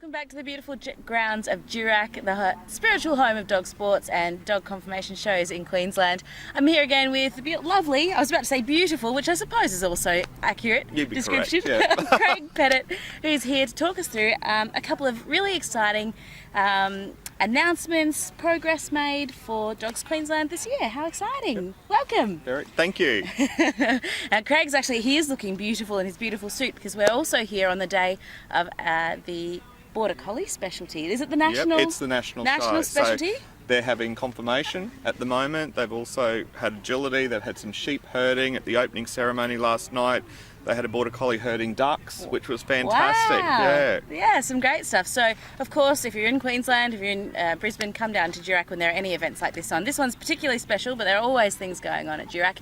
Welcome back to the beautiful grounds of Durack, the spiritual home of dog sports and dog conformation shows in Queensland. I'm here again with the lovely, I was about to say beautiful, which I suppose is also accurate description, correct, yeah. Craig Pettett, who's here to talk us through a couple of really exciting announcements, progress made for Dogs Queensland this year. How exciting. Welcome. Thank you. And Craig's actually, he is looking beautiful in his beautiful suit because we're also here on the day of the Border Collie specialty. Is it the national? Yep, it's the national show. Specialty? So they're having conformation at the moment. They've also had agility. They've had some sheep herding at the opening ceremony last night. They had a Border Collie herding ducks, which was fantastic. Wow. Yeah, some great stuff. So, of course, if you're in Queensland, if you're in Brisbane, come down to Durack when there are any events like this on. This one's particularly special, but there are always things going on at Durack.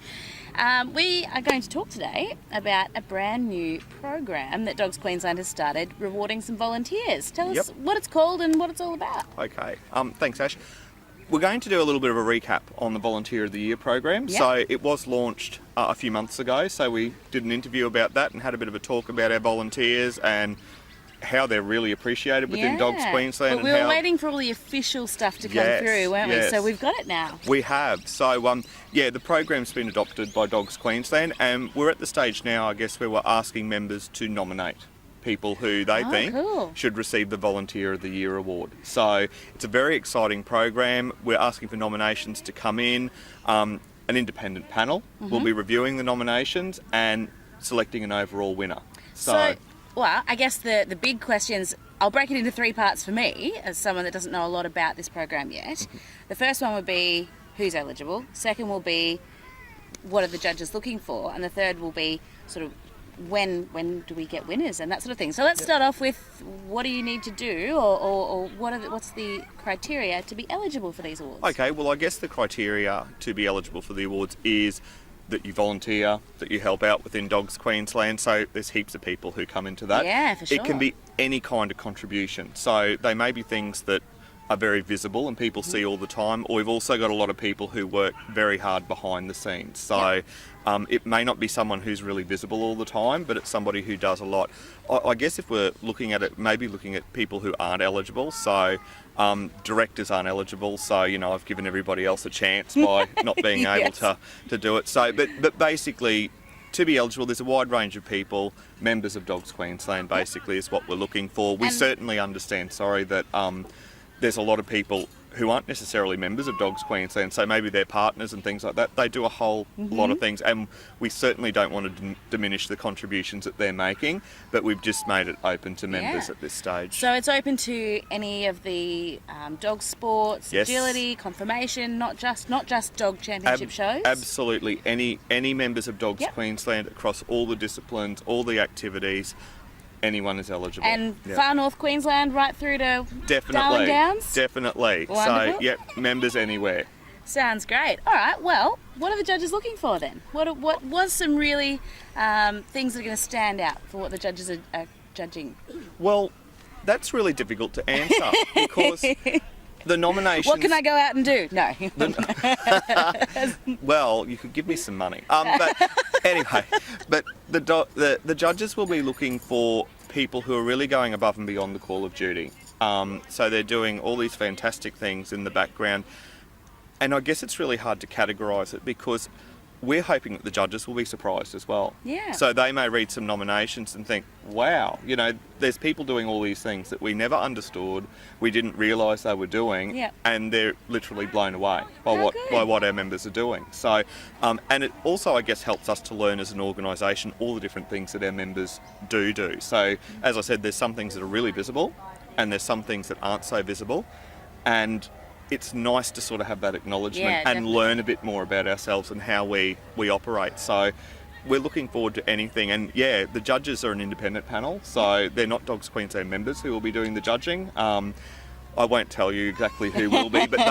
We are going to talk today about a brand new program that Dogs Queensland has started, rewarding some volunteers. Tell us what it's called and what it's all about. Okay. Thanks, Ash. We're going to do a little bit of a recap on the Volunteer of the Year program. Yep. So it was launched a few months ago, so we did an interview about that and had a bit of a talk about our volunteers and how they're really appreciated within Dogs Queensland. But we were waiting for all the official stuff to come through, weren't we? So we've got it now. We have. So, the program's been adopted by Dogs Queensland, and we're at the stage now, I guess, where we're asking members to nominate people who they think should receive the Volunteer of the Year award. So it's a very exciting program. We're asking for nominations to come in. An independent panel will be reviewing the nominations and selecting an overall winner. So well, I guess the big questions, I'll break it into three parts for me, as someone that doesn't know a lot about this program yet. The first one would be who's eligible. Second will be what are the judges looking for. And the third will be sort of when do we get winners and that sort of thing. So let's start off with what do you need to do or what's the criteria to be eligible for these awards? Okay, well, I guess the criteria to be eligible for the awards is that you volunteer, that you help out within Dogs Queensland. So there's heaps of people who come into that. Yeah, for sure. It can be any kind of contribution. So they may be things that are very visible and people see all the time, or we've also got a lot of people who work very hard behind the scenes. So it may not be someone who's really visible all the time, but it's somebody who does a lot. I guess if we're looking at it, maybe looking at people who aren't eligible. So directors aren't eligible. So, I've given everybody else a chance by not being able to do it. So, but basically, to be eligible, there's a wide range of people. Members of Dogs Queensland basically is what we're looking for. We certainly understand, that there's a lot of people who aren't necessarily members of Dogs Queensland, so maybe they're partners and things like that. They do a whole lot of things, and we certainly don't want to diminish the contributions that they're making, but we've just made it open to members at this stage. So it's open to any of the dog sports, agility, conformation, not just dog championship shows? Absolutely. Any members of Dogs Queensland across all the disciplines, all the activities. Anyone is eligible. And far north Queensland right through to Darwin Downs? Definitely. Wonderful. So, members anywhere. Sounds great. All right, well, what are the judges looking for then? What was some really things that are going to stand out for what the judges are judging? Well, that's really difficult to answer because the nominations... What can I go out and do? No. Well, you could give me some money. But anyway, but the judges will be looking for people who are really going above and beyond the call of duty. So they're doing all these fantastic things in the background. And I guess it's really hard to categorise it because we're hoping that the judges will be surprised as well. Yeah. So they may read some nominations and think, wow, there's people doing all these things that we never understood, we didn't realise they were doing, and they're literally blown away by what our members are doing. So, and it also, I guess, helps us to learn as an organisation all the different things that our members do. So, as I said, there's some things that are really visible, and there's some things that aren't so visible, and it's nice to sort of have that acknowledgement and learn a bit more about ourselves and how we operate. So we're looking forward to anything. And the judges are an independent panel, so they're not Dogs Queensland members who will be doing the judging. I won't tell you exactly who will be, but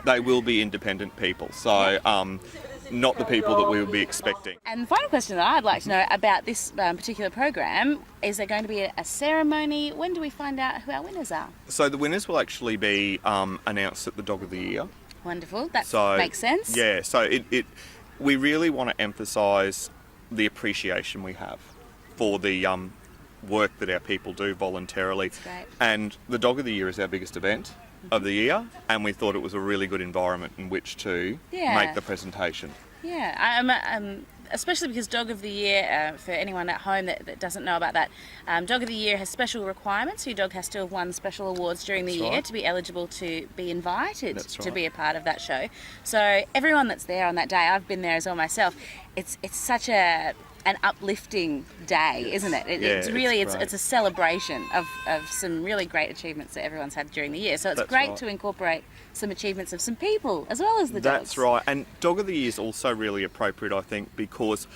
they will be independent people. So not the people that we would be expecting. And the final question that I'd like to know about this particular program, is there going to be a ceremony? When do we find out who our winners are? So the winners will actually be announced at the Dog of the Year. Wonderful. That makes sense. Yeah, so we really want to emphasise the appreciation we have for the work that our people do voluntarily. That's great. And the Dog of the Year is our biggest event of the year, and we thought it was a really good environment in which to make the presentation. Yeah, especially because Dog of the Year, for anyone at home that doesn't know about that, Dog of the Year has special requirements. Your dog has to have won special awards during the year to be eligible to be invited to be a part of that show. So everyone that's there on that day, I've been there as well myself, it's such an uplifting day, isn't it? It's really it's a celebration of some really great achievements that everyone's had during the year. So it's great to incorporate some achievements of some people as well as the dogs. That's right. And Dog of the Year is also really appropriate, I think, because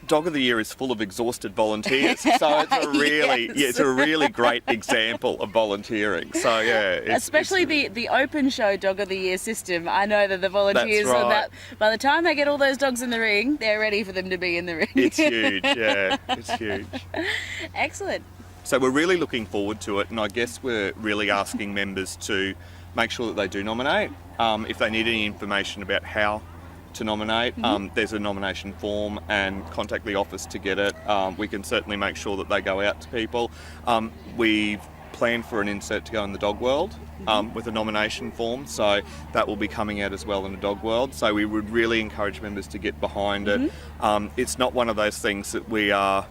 Dog of the Year is full of exhausted volunteers, so it's a really it's a really great example of volunteering. So especially the open show Dog of the Year system. I know that the volunteers by the time they get all those dogs in the ring, they're ready for them to be in the ring. It's huge, it's huge. Excellent. So we're really looking forward to it, and I guess we're really asking members to make sure that they do nominate. If they need any information about how to nominate, there's a nomination form, and contact the office to get it. We can certainly make sure that they go out to people. We've planned for an insert to go in the Dog World with a nomination form, so that will be coming out as well in the Dog World. So we would really encourage members to get behind it. It's not one of those things that we are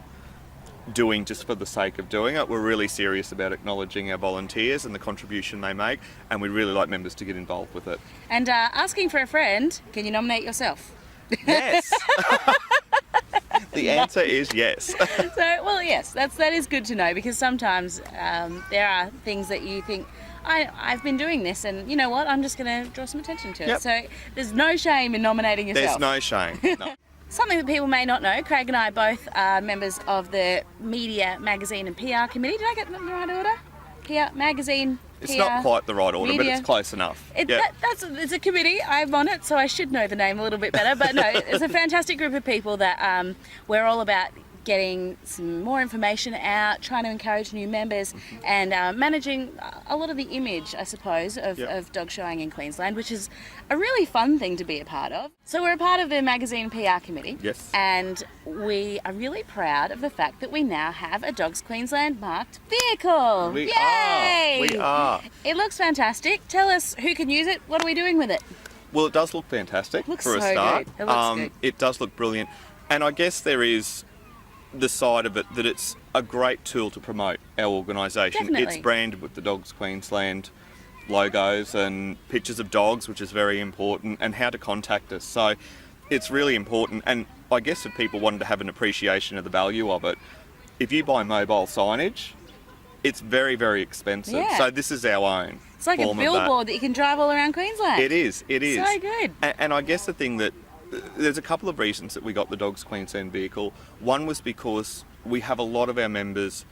doing just for the sake of doing it. We're really serious about acknowledging our volunteers and the contribution they make, and we'd really like members to get involved with it. And asking for a friend, can you nominate yourself? Yes. The answer is yes. Yes, that is good to know, because sometimes there are things that you think, I've been doing this, and you know what, I'm just going to draw some attention to it. So there's no shame in nominating yourself. There's no shame. No. Something that people may not know, Craig and I both are members of the Media, Magazine and PR Committee. Did I get that in the right order? PR, Magazine, It's PR, not quite the right order, media. but it's close enough. It's a committee. I'm on it, so I should know the name a little bit better. But no, it's a fantastic group of people that we're all about getting some more information out, trying to encourage new members, and managing a lot of the image, I suppose, of dog showing in Queensland, which is a really fun thing to be a part of. So we're a part of the Magazine PR Committee. Yes. And we are really proud of the fact that we now have a Dogs Queensland marked vehicle. We Yay! are. It looks fantastic. Tell us who can use it. What are we doing with it? Well, it does look fantastic Looks for a so start. good. It looks good. It does look brilliant. And I guess there is the side of it that it's a great tool to promote our organisation. Definitely. It's branded with the Dogs Queensland logos and pictures of dogs, which is very important, and how to contact us. So it's really important. And I guess if people wanted to have an appreciation of the value of it, if you buy mobile signage, it's very, very expensive. Yeah. So this is our own. It's like a billboard that you can drive all around Queensland. It is. So good. And I guess the thing that there's a couple of reasons that we got the Dogs Queensland vehicle. One was because we have a lot of our members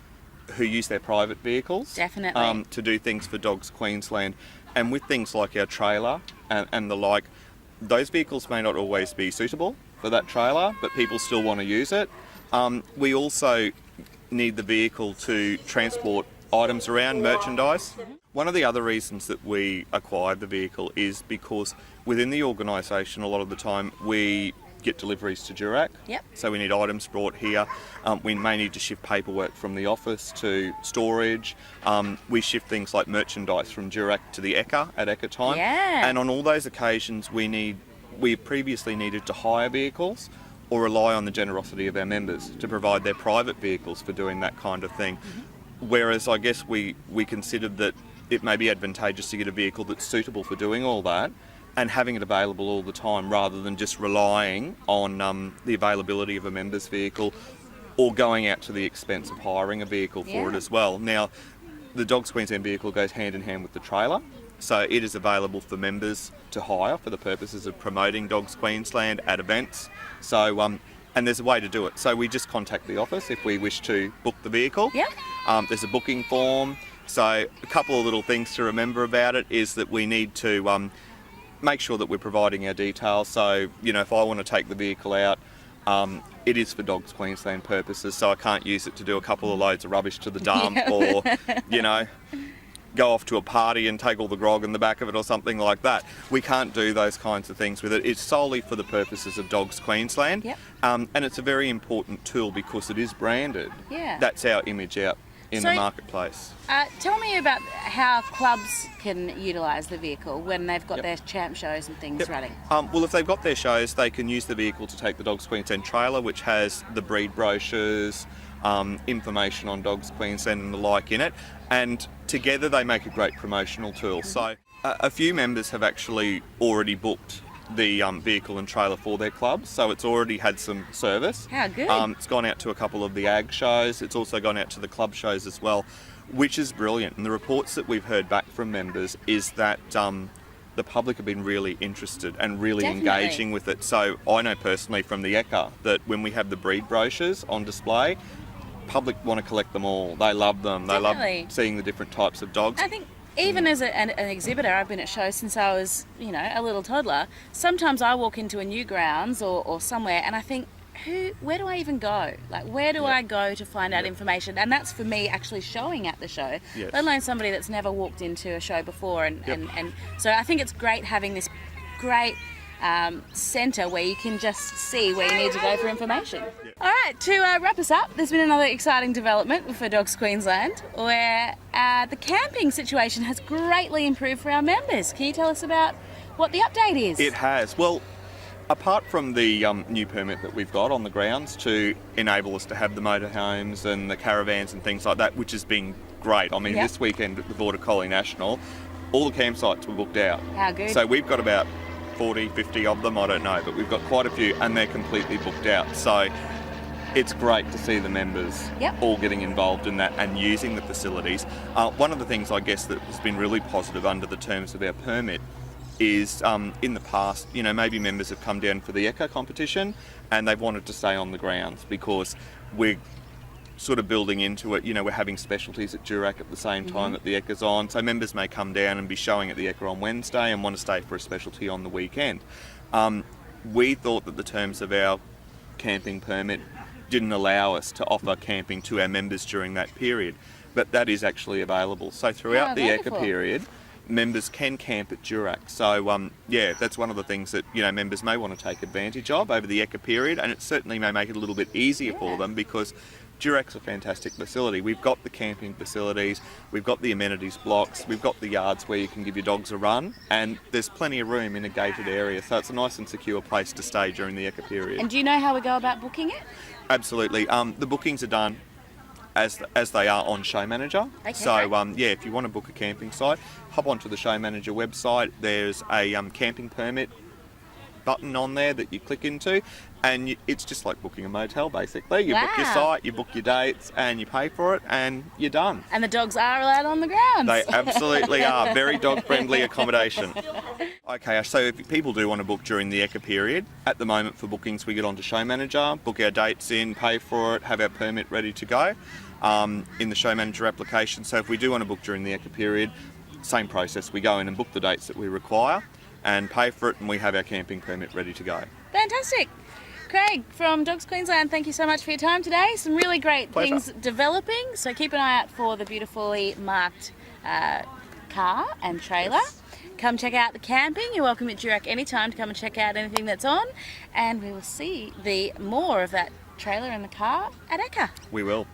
who use their private vehicles Definitely. To do things for Dogs Queensland, and with things like our trailer and the like, those vehicles may not always be suitable for that trailer, but people still want to use it. We also need the vehicle to transport items around, merchandise. One of the other reasons that we acquired the vehicle is because within the organisation, a lot of the time we get deliveries to Durack. Yep. So we need items brought here. We may need to shift paperwork from the office to storage. We shift things like merchandise from Durack to the Ekka at Ekka time. Yeah. And on all those occasions, we previously needed to hire vehicles or rely on the generosity of our members to provide their private vehicles for doing that kind of thing. Whereas I guess we considered that it may be advantageous to get a vehicle that's suitable for doing all that and having it available all the time, rather than just relying on the availability of a member's vehicle or going out to the expense of hiring a vehicle for it as well. Now, the Dogs Queensland vehicle goes hand in hand with the trailer, so it is available for members to hire for the purposes of promoting Dogs Queensland at events. So, and there's a way to do it. So we just contact the office if we wish to book the vehicle. Yep. There's a booking form. So a couple of little things to remember about it is that we need to make sure that we're providing our details. So, you know, if I want to take the vehicle out, it is for Dogs Queensland purposes, so I can't use it to do a couple of loads of rubbish to the dump or, you know, go off to a party and take all the grog in the back of it or something like that. We can't do those kinds of things with it. It's solely for the purposes of Dogs Queensland. Yep. And it's a very important tool because it is branded. Yeah. That's our image out in the marketplace. Tell me about how clubs can utilise the vehicle when they've got their champ shows and things running. Well, if they've got their shows, they can use the vehicle to take the Dogs Queensland trailer, which has the breed brochures, information on Dogs Queensland and the like in it, and together they make a great promotional tool. So a few members have actually already booked the vehicle and trailer for their clubs, so it's already had some service. How good. It's gone out to a couple of the ag shows. It's also gone out to the club shows as well, which is brilliant. And the reports that we've heard back from members is that the public have been really interested and really engaging with it. So I know personally from the ECA that when we have the breed brochures on display, public want to collect them all. They love them. They love seeing the different types of dogs. I think even as an exhibitor, I've been at shows since I was, a little toddler. Sometimes I walk into a new grounds or somewhere and I think, where do I even go? Like, where do I go to find out information? And that's for me actually showing at the show, let alone somebody that's never walked into a show before. And so I think it's great having this great centre where you can just see where you need to go for information. All right, to wrap us up, there's been another exciting development for Dogs Queensland where the camping situation has greatly improved for our members. Can you tell us about what the update is? It has. Well, apart from the new permit that we've got on the grounds to enable us to have the motorhomes and the caravans and things like that, which has been great. I mean, this weekend at the Border Collie National, all the campsites were booked out. How good. So we've got about 40, 50 of them, I don't know, but we've got quite a few and they're completely booked out. So it's great to see the members all getting involved in that and using the facilities. One of the things I guess that has been really positive under the terms of our permit is in the past, maybe members have come down for the Echo competition and they've wanted to stay on the grounds because we're sort of building into it. We're having specialties at Durack at the same time that the Echo's on, so members may come down and be showing at the Echo on Wednesday and want to stay for a specialty on the weekend. We thought that the terms of our camping permit didn't allow us to offer camping to our members during that period, but that is actually available. So throughout the Echo period, members can camp at Durack. So that's one of the things that members may want to take advantage of over the Echo period, and it certainly may make it a little bit easier for them because Durack's a fantastic facility. We've got the camping facilities, we've got the amenities blocks, we've got the yards where you can give your dogs a run, and there's plenty of room in a gated area, so it's a nice and secure place to stay during the Echo period. And do you know how we go about booking it? Absolutely. The bookings are done as they are on Show Manager. Okay, so if you want to book a camping site, hop onto the Show Manager website. There's a camping permit button on there that you click into, and it's just like booking a motel basically. You book your site, you book your dates, and you pay for it, and you're done. And the dogs are allowed on the grounds. They absolutely are. Very dog-friendly accommodation. Okay, so if people do want to book during the Echo period, at the moment for bookings we get onto Show Manager, book our dates in, pay for it, have our permit ready to go in the Show Manager application. So if we do want to book during the Echo period, same process. We go in and book the dates that we require and pay for it, and we have our camping permit ready to go. Fantastic. Craig from Dogs Queensland, thank you so much for your time today. Some really great things developing, so keep an eye out for the beautifully marked car and trailer. Come check out the camping. You're welcome at Durack anytime to come and check out anything that's on, and we will see more of that trailer and the car at Echo. We will.